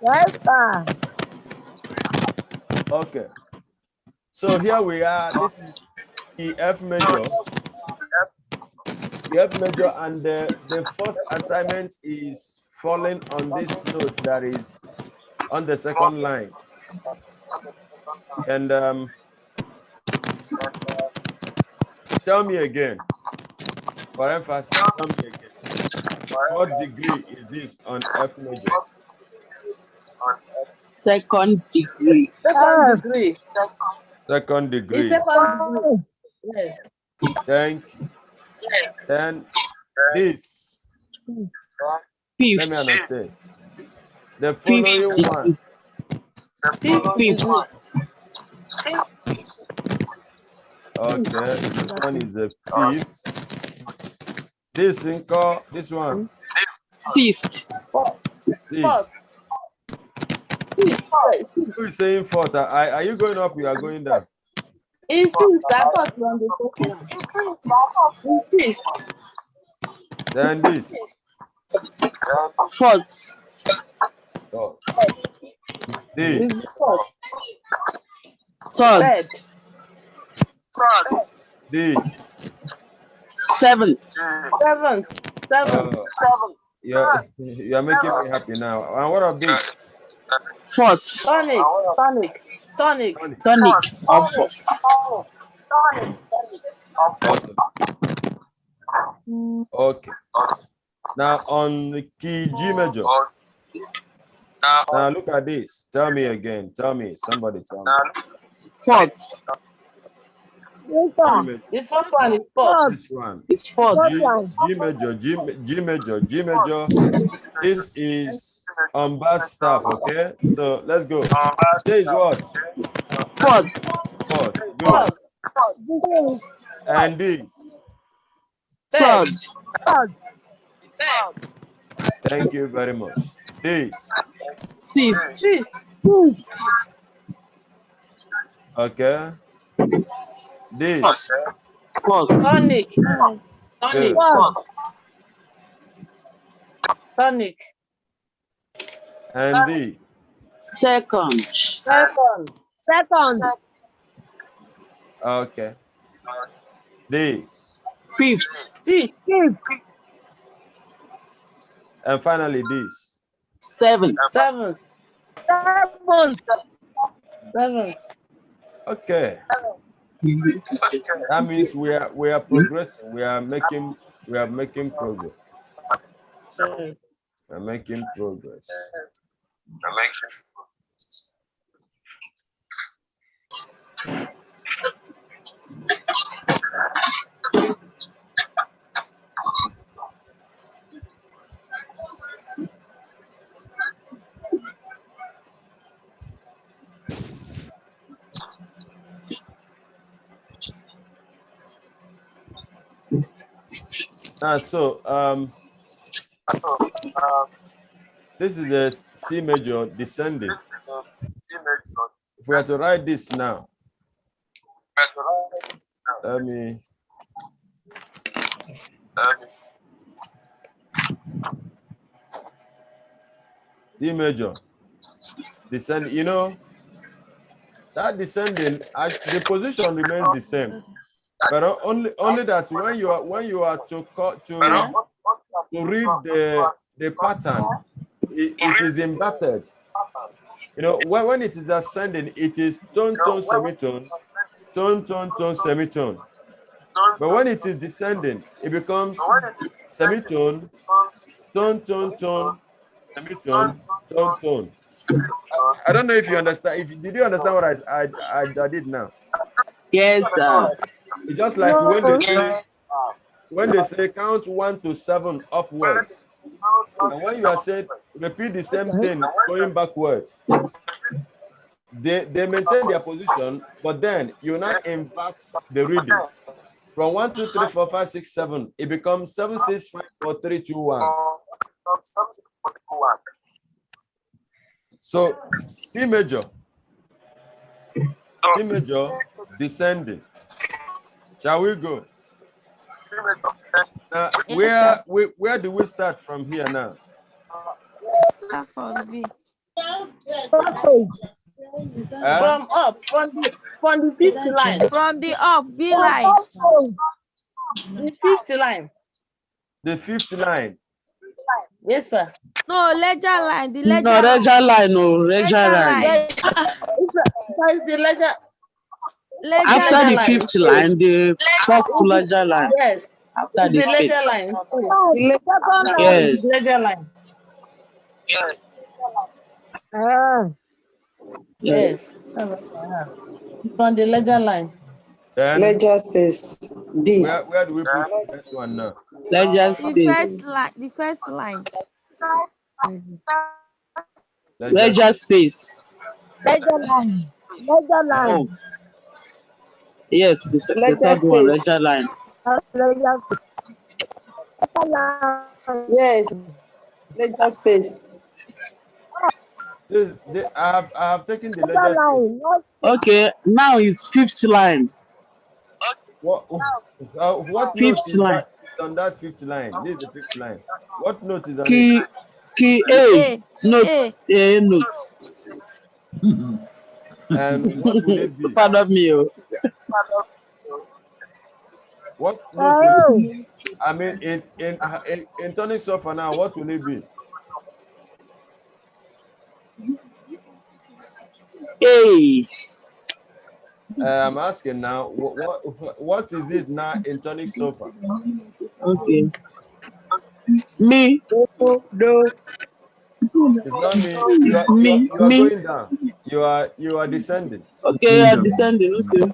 Yes, sir. Okay. So here we are. This is the F major. The F major, and the first assignment is falling on this note that is on the second line. And tell me again, for emphasis, tell me again, what degree is this on F major? second degree. Second degree. Second In degree. second degree. Yes. Thank you. Then this. Let me Fifth. annotate. The following one. Fifth. Okay, this one is a fifth. This one. Sixth. Sixth. Who is saying fourth? Are you going up? You are going down. In six, I thought you on the first one. In six. Then this. Fourth. Oh. Is This. the fourth. Third. Third. This. Seventh. Seventh. You're making me happy now. And what of this? Fourth. Tonic. Of first. Okay. Now on the key G major. Now look at this. Tell me again. Somebody tell me. Fourth. The first one is fourth. This one. It's fourth. G major. This is on bass staff, okay? So let's go. This is what? Fourth. Good. And this. Third. Thank you very much. This. Sixth. Okay. This. Fourth. Tonic. Good. And this. Second. Okay. This. Fifth. And finally this. Seventh. Okay. That means we are progressing. We are making progress. We're making progress. This is a C major descending. If we are to write this now, let me. D major descend. You know that descending, the position remains the same, but only that when you are to read the pattern, it is inverted. You know, when it is ascending, it is tone, tone, semitone, tone, tone, tone, semitone. But when it is descending, it becomes semitone, tone, tone, tone, semitone, tone, tone. I don't know if you understand. Did you understand what I did now? Yes, sir. It's just like when they say count 1 to 7 upwards. And when you are saying repeat the same thing going backwards, they maintain their position, but then you now invert the reading. From 1, 2, 3, 4, 5, 6, 7, it becomes 7, 6, 5, 4, 3, 2, 1. So C major, descending. Shall we go? Now, where do we start from here now? From the fifth line. From the up, B line. The fifth line. The fifth line. Yes, sir. No, ledger line. The ledger No, line. ledger line. No, ledger line. It's the ledger. After the fifth line, the first ledger line. Yes. After the space. Ledger line. Yes. Ledger line. Yes. That's what I have. It's on the ledger line. Then Ledger space. B. where do we put this one now? Ledger The space. first line. The first line. Ledger space. Ledger line. Ledger Then Oh, line. yes, the Ledger third one, space. ledger line. Ledger line. Yes. Ledger space. I have taken the Ledger ledger space. line. Not Okay, now it's fifth line. What note Fifth is line. that? It's on that fifth line. This is the fifth line. What note is on it? Key The A. A. Note. A. A note. And what will it be? Pardon me. Oh. What note will it oh. be? I mean, in tonic sofa now, what will it be? A. I'm asking now, what is it now in tonic sofa? Okay. Me. No. It's not me. You are Me. going down. You are descending. Okay, you're descending. Okay.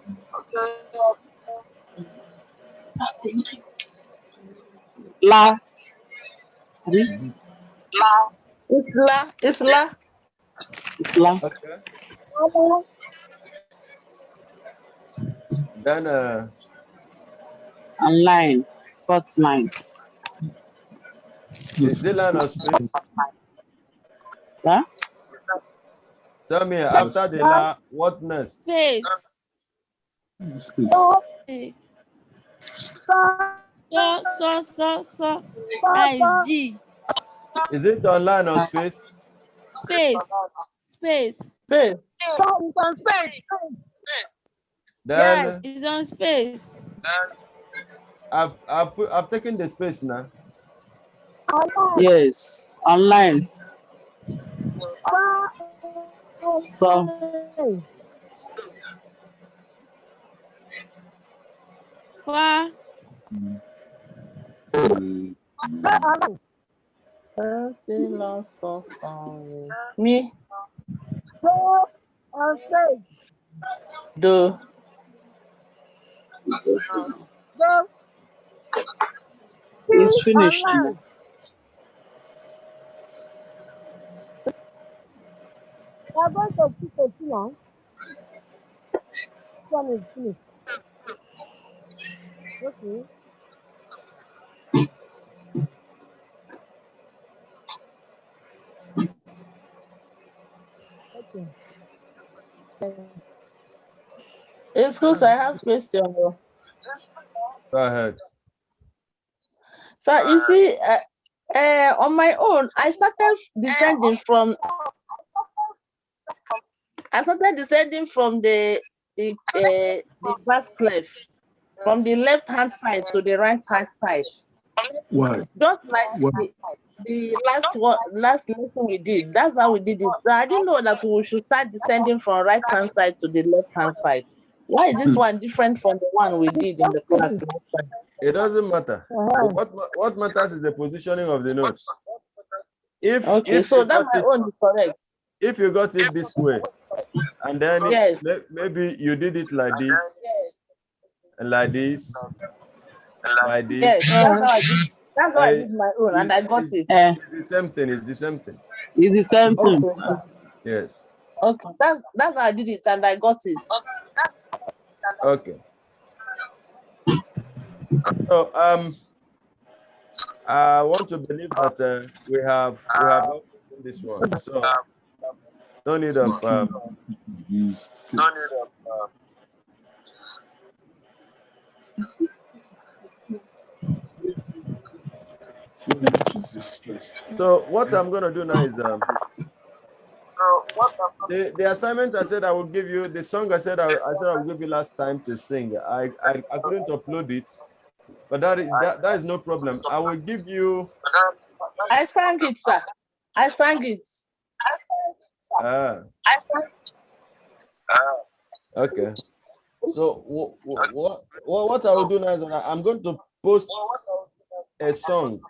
La. It's la. It's la. It's la. Okay. Then And line. Fourth line. is it line or space? Huh? Tell me after the la, what next? Space. Space. Space. So. That is G. Is it on line or space? Space. Space. Space. It's on space. Then It's on space. I've taken the space now. Yes. Online. So. Fa. Me. So on space. Do. So It's finished. online. We are going to put a now. This one is finished. Okay. Okay. Excuse, I have question. Go ahead. So you see, on my own, I started descending from the bass clef, from the left hand side to the right hand side. Why? Just like Why? the last lesson we did. That's how we did it. But I didn't know that we should start descending from right hand side to the left hand side. Why is this one different from the one we did in the class? It doesn't matter. What matters is the positioning of the notes. If So you that got my it, own is correct. if you got it this way, and then Yes. maybe you did it like this, and like this, like this. Yes, that's how I did. That's how I did my own, and I got it. It's the same thing. It's the same thing. It's the same thing. Okay. Yes. Okay, that's how I did it, and I got it. Okay. So I want to believe that we have all this one. So no need of So what I'm gonna do now is the assignment I said I would give you, the song I said I would give you last time to sing. I couldn't upload it, but that is no problem. I will give you. I sang it, sir. I sang it. Okay. So what I will do now is I'm going to post a song,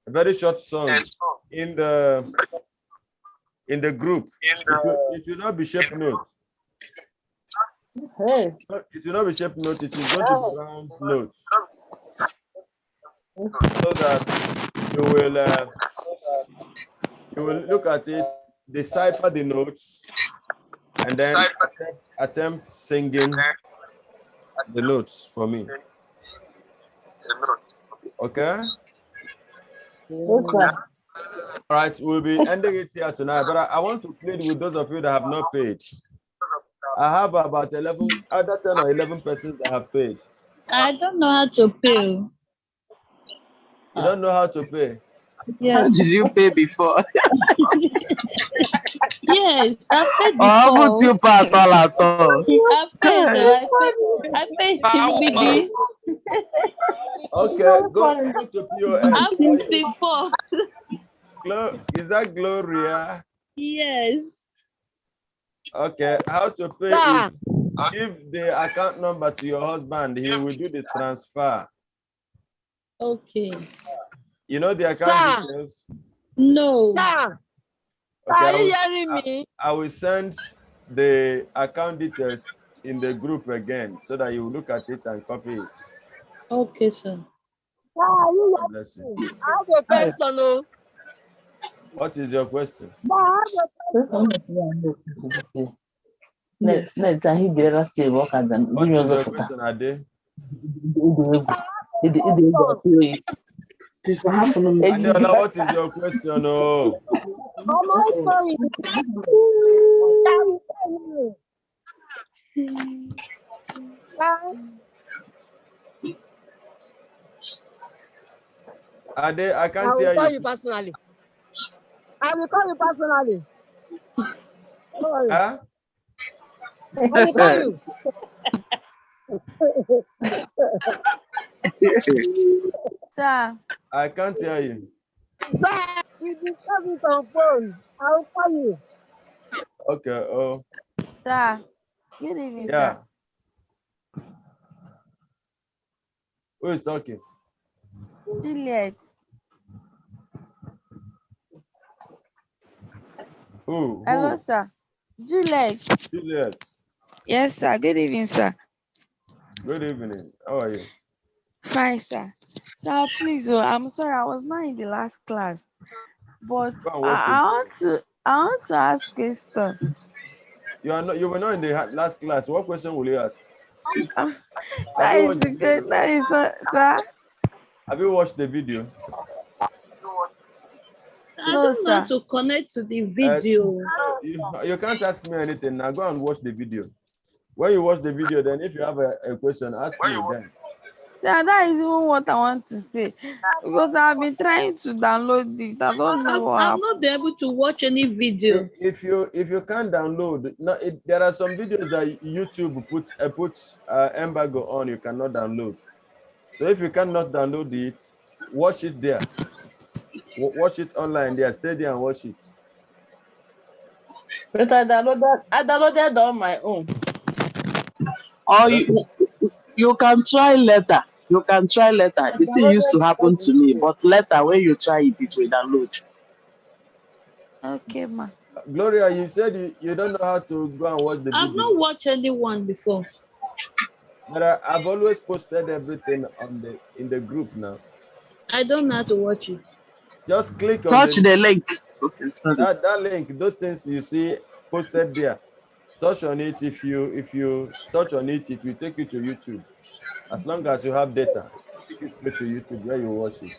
a very short song, in the in the group. It will not be shape notes. Hey. It will not be shape notes. It is going to be round notes, so that you will look at it, decipher the notes, and then attempt singing the notes for me. Okay? Yes, sir. All right, we'll be ending it here tonight, but I want to plead with those of you that have not paid. I have about 11, either 10 or 11 persons that have paid. I don't know how to pay. You don't know how to pay? How Yes. did you pay before? Yes, I paid Or haven't before. you paid at all at all? I paid. I paid CBD. Okay, go to POS. I paid before. Is that Gloria? Yes. Okay, how to pay is give the account number to your husband. He will do the transfer. Okay. You know the account details? No. Sir, Okay, are you hearing me? I will send the account details in the group again so that you look at it and copy it. Okay, sir. Sir, are you God bless you. hearing me? I have a question. Oh. What is your question? Sir, I have a Let he get us to work at them. What is your question, Ade? Adeola, what is your question? Oh, Am I sorry? Ade, I I can't will hear call you. you personally. I will call you personally. Don't worry. Huh? I will call you. Sir. I can't hear you. Sir, we discuss it on phone. I will call you. Okay. Oh, Sir. Good evening, yeah. sir. Who is talking? Juliet. Who? Hello, sir. Juliet. Juliet. Yes, sir. Good evening, sir. Good evening. How are you? Fine, sir. Sir, please, I'm sorry, I was not in the last class, but Go and watch the I want to ask question. You were not in the last class. What question will you ask? That is good. That is not, sir. Have you watched the video? I don't know how to connect to the video. You can't ask me anything. Now go and watch the video. When you watch the video, then if you have a question, ask me then. Yeah, that is even what I want to say. Because I've been trying to download it. I don't know what I've not been able to watch any video. If you can't download, there are some videos that YouTube puts embargo on. You cannot download. So if you cannot download it, watch it there. Watch it online there. Stay there and watch it. But I downloaded on my own. Or you can try later. You can try later. The thing used to happen to me, but later when you try it, it will download. Okay, ma. Gloria, you said you don't know how to go and watch the video. I've not watched anyone before. But I've always posted everything in the group now. I don't know how to watch it. Just click on Touch the link. Okay, that link. Those things you see posted there. Touch on it. If you touch on it, it will take you to YouTube. As long as you have data, take it straight to YouTube where you watch it.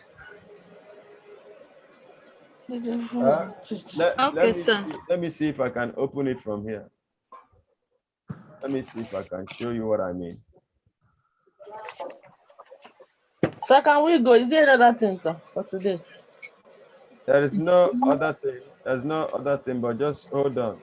Let me see if I can open it from here. Let me see if I can show you what I mean. So can we go? Is there another thing, sir, for today? There is no other thing. There's no other thing, but just hold on.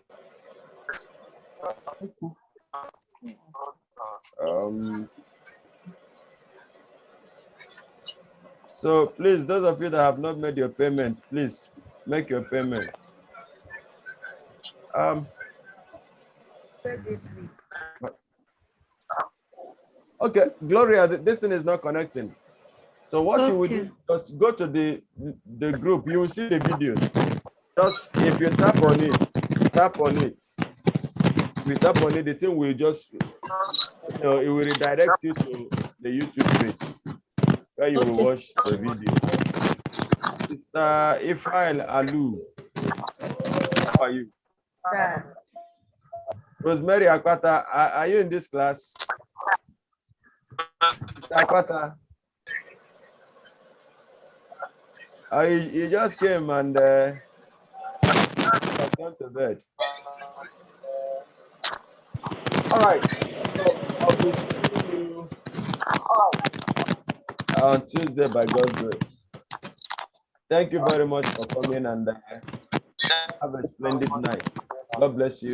So please, those of you that have not made your payments, please make your payments. Okay, Gloria, this thing is not connecting. So what you will do, just go to the group. You will see the videos. Just if you tap on it, if you tap on it, the thing will just, it will redirect you to the YouTube page where you will watch the video. Sister Ifrael Alu, how are you? Sir. Rosemary Akwata, are you in this class? Sister Akwata, you just came and gone to bed. All right, so I'll be seeing you on Tuesday by God's grace. Thank you very much for coming and have a splendid night. God bless you.